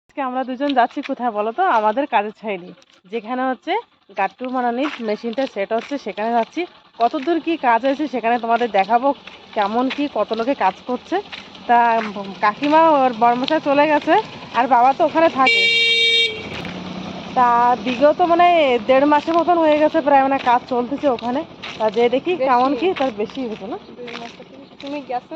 আজকে আমরা দুজন যাচ্ছি কোথায় বলো তো, আমাদের কাজের সাইডে যেখানে হচ্ছে গাট্টু বানানির মেশিনটা সেট হচ্ছে, সেখানে যাচ্ছি। কতদূর কি কাজ হয়েছে সেখানে তোমাদের দেখাবো, কেমন কি কত লোকে কাজ করছে। তা কাকিমা ওর বর্মশাই চলে গেছে, আর বাবা তো ওখানে থাকে। তা বিগত মানে 1.5 মাসের মতন হয়ে গেছে প্রায়, মানে কাজ চলতেছে ওখানে। তা যে দেখি কেমন কি, তার বেশি হয়েছে না? তুমি গেছো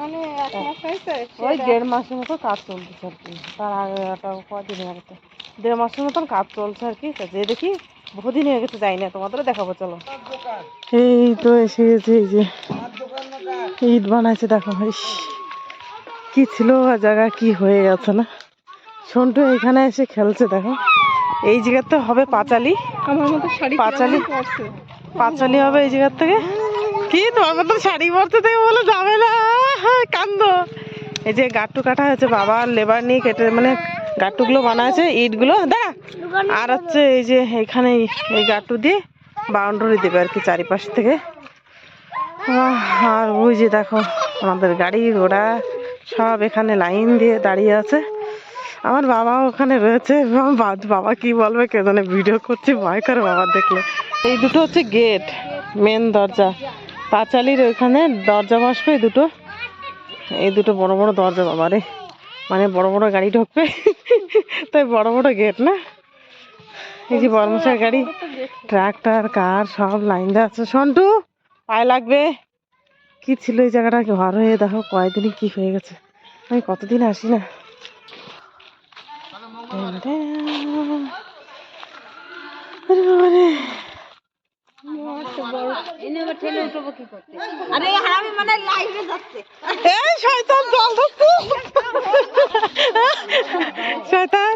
মানে 1 মাস হয়েছে, ওই 1.5 মাসের মতো কাজ চলতেছে আর কি। তার আগে কদিনের আগে 1.5 মাসের মতন কাজ চলছে আর কি। তা যে দেখি বহুদিন হয়ে গেছে, যাই না, তোমাদেরও দেখাবো চলো। এই তো এসে গেছে, এই যে ইট বানাইছে দেখো। কি ছিল জায়গা, কি হয়ে গেছে না? সন্টু এখানে এসে খেলছে দেখো। এই জায়গার তো হবে পাঁচালি, আমার মতো শাড়ি পাঁচালি হবে এই জায়গার থেকে। কি তোমার মতন শাড়ি পরতে থেকে বলে যাবে না, কান্দ। এই যে গাট্টু কাটা হয়েছে, বাবা লেবার নিয়ে কেটে মানে গাট্টুগুলো বানাচ্ছে, ইটগুলো দাঁড়া। আর হচ্ছে এই যে এখানে এই গাট্টু দিয়ে বাউন্ডারি দেবে আর কি চারিপাশ থেকে। আর ওই যে দেখো আমাদের গাড়ি ঘোড়া সব এখানে লাইন দিয়ে দাঁড়িয়ে আছে। আমার বাবাও ওখানে রয়েছে। বাবা কি বলবে কে জানে, ভিডিও করছি ভয় করে বাবা দেখলে। এই দুটো হচ্ছে গেট, মেন দরজা। পাঁচালির ওইখানে দরজা বসবে দুটো, এই দুটো বড় বড় দরজা বাবারে, মানে বড় বড় গাড়ি ঢুকবে তাই বড় বড় গেট না। এই যে বর্মশার গাড়ি, ট্রাক্টর কার সব লাইন দেওয়া আছে। সন্টু পায়ে লাগবে। কি ছিল এই জায়গাটা, ঘর হয়ে দেখো কয়দিনই কি হয়ে গেছে। আমি কতদিন আসি না। শয়তান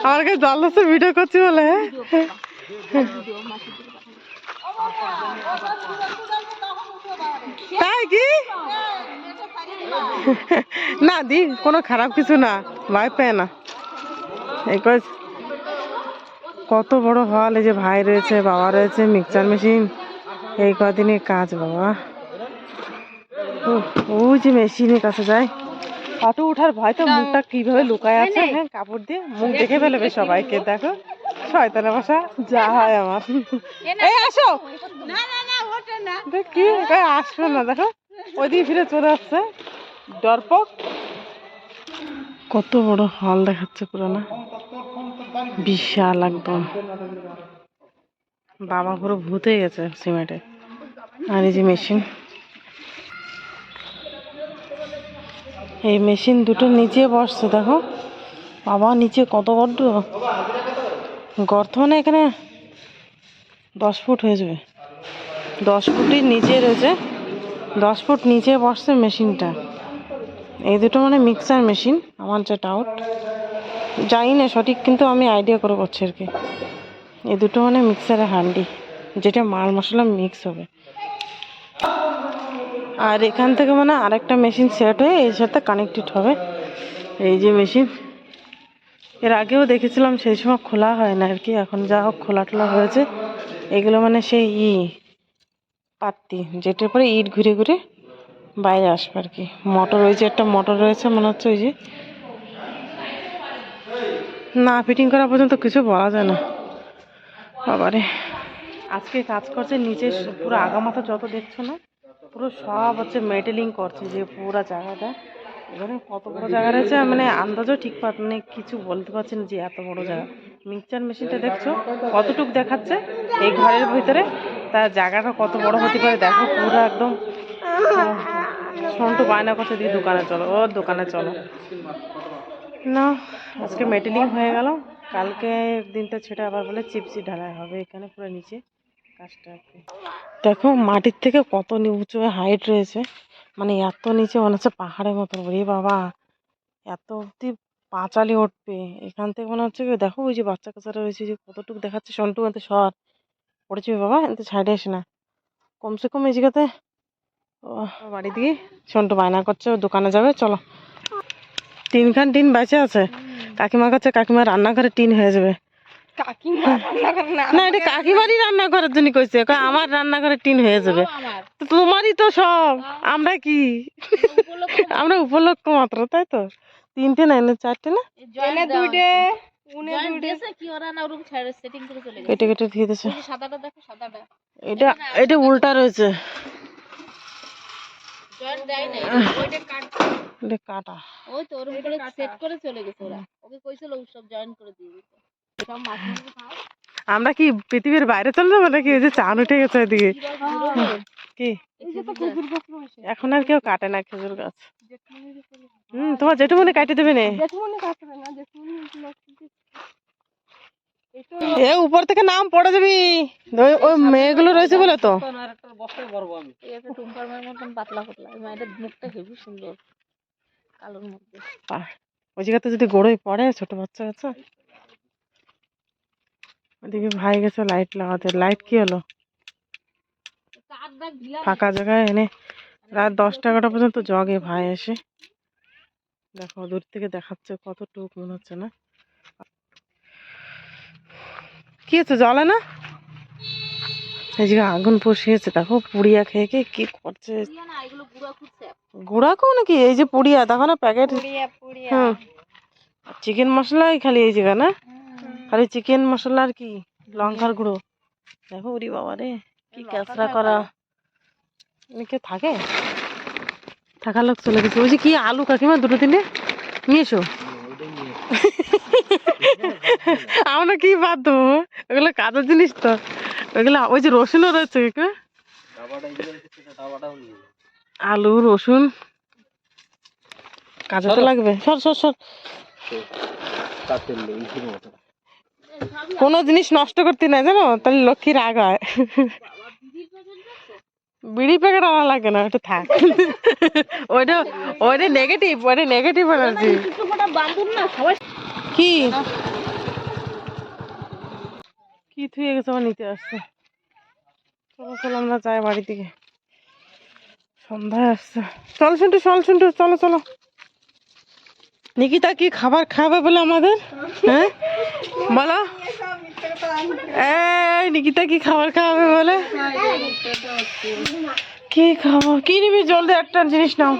আমার কাছে জল দিচ্ছে, ভিডিও করছি বলে। তাই কি না দি, কোনো খারাপ কিছু না, ভয় পায় না। কত বড় হল, এই যে ভাই রয়েছে, বাবা রয়েছে, মিক্সচার মেশিন, এই কদিনের কাজ বাবা। ওই যে মেশিনের কাছে যায়, অটো উঠার ভয় তো মুখটা কিভাবে লুকায় আছে, হ্যাঁ কাপড় দিয়ে মুখ দেখে ফেলবে সবাইকে। দেখো শয়তানের বাসা যা হয় আমার। এই আসো, কি আসবে না, দেখো ওইদিকে ফিরে চলে আসছে ডরপক। কত বড় হল দেখাচ্ছে পুরো না, বিশাল একদম। বাবা পুরো ভূত হয়ে গেছে সিমেন্টে। আর এই যে মেশিন, এই মেশিন দুটো নিচে বসছে দেখো। বাবা নিচে কত বড্ড গর্ত, মানে এখানে 10 ফুট হয়ে যাবে, 10 ফুটের নিচে রয়েছে, 10 ফুট নিচে বসছে মেশিনটা। এই দুটো মানে মিক্সার মেশিন, আমার যে ডাউট, জানি না সঠিক, কিন্তু আমি আইডিয়া করে করছি আর কি। এই দুটো মানে মিক্সারের হান্ডি, যেটা মাল মশলা মিক্স হবে। আর এখান থেকে মানে আরেকটা মেশিন সেট হয়ে এর সাথে কানেক্টেড হবে। এই যে মেশিন এর আগেও দেখেছিলাম, সেই সময় খোলা হয় না আর কি, এখন যা হোক খোলা টোলা হয়েছে। এগুলো মানে সেই পাত্তি, যেটার পরে ইট ঘুরে ঘুরে বাইরে আসবে আর কি। মোটর, ওই যে একটা মোটর রয়েছে মনে হচ্ছে, ওই যে না ফিটিং করা পর্যন্ত কিছু বলা যায় না বাবারে। আজকে কাজ করছে নিচে পুরো আগামাথা যত দেখছো না, পুরো সব হচ্ছে মেটেলিং করছে যে পুরো জায়গাটা। এখানে কত বড় জায়গা রয়েছে মানে আন্দাজও ঠিক মানে কিছু বলতে পারছি না যে এত বড় জায়গা। মিক্সচার মেশিনটা দেখছো কতটুক দেখাচ্ছে এই ঘরের ভিতরে, তার জায়গাটা কত বড় হতে পারে দেখো। পুরো একদম সন্টু বায়না করছে দিয়ে দোকানে চলো, ও দোকানে চলো না। আজকে মেটেলিং হয়ে গেল, কালকে দিনটা ছেড়ে আবার বলে চিপসি ঢালাই হবে এখানে পুরো নিচে কাজটা আর কি। দেখো মাটির থেকে কত উঁচু হাইট রয়েছে, মানে এত নিচে মনে হচ্ছে পাহাড়ের মতো। রে বাবা, এত অব্দি পাঁচালি উঠবে এখান থেকে মনে হচ্ছে। দেখো ওই যে বাচ্চা কাচ্চারা রয়েছে, যে কতটুকু দেখাচ্ছে। সন্টু এতে সর পড়েছি বাবা, এতে সাইডে এসে না, কমসে কম এই জায়গাতে বাড়ি দিয়ে। সন্টু বায়না করছে ও দোকানে যাবে, চলো। 3খান টিন বেঁচে আছে, কাকিমার কাছে, কাকিমার রান্নাঘরে টিন হয়ে যাবে। না এটা কাকিমারই রান্নাঘরের জন্য কইছে, আমার রান্নাঘরে টিন হয়ে যাবে। তোমারই তো সব, আমরা কি আমরা উপলক্ষ মাত্র, তাই তো। তিনটে না এনে চারটে না এনে দুইটে উনে দুইটে কেটে কেটে দিয়ে দিয়েছে। সাদাটা দেখো সাদাটা এটা এটা উল্টা রয়েছে, ওইটা কাট এটা কাটা। ওই তো ওরকম করে সেট করে চলে গেছে ওরা, ওকে কইছিল সব জয়েন করে দিয়ে দিতে সব মাছ খাও। আমরা কি পৃথিবীর বাইরে চলে যাবো নাকি? ওই যে চান উঠে গেছে ওইদিকে। কি এখন আর কেউ কাটে না খেজুর গাছ। তোমার জেঠুমনি কাটে দেবে না? জেঠুমনি কাটবে না, জেঠুমনি এ উপর থেকে নাম পড়ে যাবি, ওই মেয়েগুলো রয়েছে বলে তো। টুম্পার মায়ের মতন পাতলা পাতলা, এই মায়ের মুখটা হেবি সুন্দর কালোর মধ্যে। ওই জায়গাতে যদি গোড়োয় পড়ে ছোট বাচ্চা কাচ্চা। ওইদিকে ভাই গেছে লাইট লাগাতে। লাইট কি হলো? ফাঁকা জায়গায় এনে রাত 10টা-11টা পর্যন্ত জগে ভাই এসে। দেখো দূর থেকে দেখাচ্ছে কতটুক মনে হচ্ছে না। কি হচ্ছে জ্বলে না? এই যে আগুন বসিয়েছে দেখো, পুড়িয়া খেয়ে খেয়ে কি করছে। গুড়াকো নাকি? এই যে পুড়িয়া দেখো না প্যাকেট। হুম, চিকেন মশলাই খালি এই জায়গা না, খালি চিকেন মশলা আর কি লঙ্কার গুঁড়ো। দেখো উরি বাবা রে, কি ক্যাঁচড়া করা। কেউ থাকে? থাকার লোক চলে গেছে। ওই যে কি আলু কাকিমা দুটো দিলে নিয়ে এসো। আমরা কি বাদ দেবো? ওগুলো কাজের জিনিস তো ওইগুলো। ওই যে রসুনও রয়েছে, আলু রসুন কাজে তো লাগবে। সর সর সর, কোনো জিনিস নষ্ট করতে নাই জানো, তাহলে লক্ষ্মী রাগ হয়। বিড়ি প্যাকেট আনা লাগে না, ওটা থাক। ওইটা ওইটা নেগেটিভ, ওইটা নেগেটিভ এনার্জি। কি কি থুয়ে গেছে আমার নিতে আসছে। চলো চলো আমরা যাই বাড়ি দিকে, সন্ধ্যায় আসছে। চল শুনটু চল শুনটু, চলো চলো। নিকিতা কি খাবার খাবে বলে আমাদের? হ্যাঁ বলো, এই নিকিতা কি খাবার খাওয়াবে বলে? কি খাবো? কি নিবি? জলদি একটা জিনিস নাও।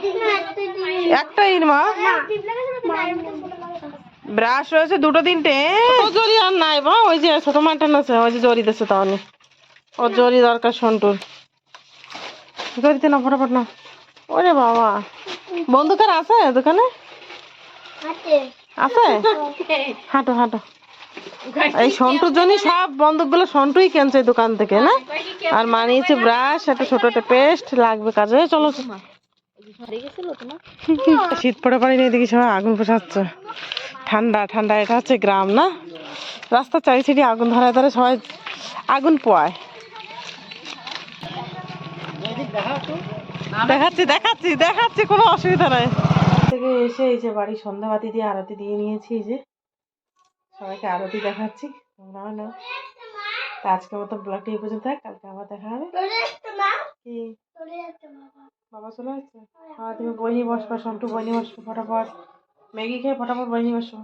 একটাই মা, ব্রাশ রয়েছে দুটো তিনটে। ও জরি আর নাই বা, ওই যে ছোট মাটন আছে, ওই যে জরি দিচ্ছে তাহলে। ওর জরি দরকার সন্টুর, জরিতে না ফটাফট না। ওরে বাবা, বন্দুকার আছে দোকানে? আছে, হাঁটো হাঁটো। এই সন্টুর জন্য সব বন্দুক গুলো সন্টুই কিনছে দোকান থেকে না। আর মানিয়েছে ব্রাশ, একটা ছোট একটা পেস্ট লাগবে কাজে। চলো শীত পড়ে পারিনি, এদিকে সবাই আগুন পোষাচ্ছে। ঠান্ডা ঠান্ডা, এটা হচ্ছে গ্রাম না, রাস্তার চারি সাইডে আগুন ধরায় ধরে সবাই আগুন পোয়ায়। দেখাচ্ছি দেখাচ্ছি দেখাচ্ছি, কোনো অসুবিধা নাই। থেকে এসে এই যে বাড়ি সন্ধ্যাবাতি দিয়ে আরতি দিয়ে নিয়েছি। এই যে সবাইকে আরতি দেখাচ্ছি, তোমরাও নাও। তা আজকের মতো ব্লগটি এই পর্যন্ত থাক, কালকে আবার দেখা হবে। কি বাবা চলে যাচ্ছে? হ্যাঁ তুমি বই নিয়ে বসবা, সন্টু বই নিয়ে বসবো ফটাফট। ম্যাগি খেয়ে ফটাফট বই নিয়ে বসবো।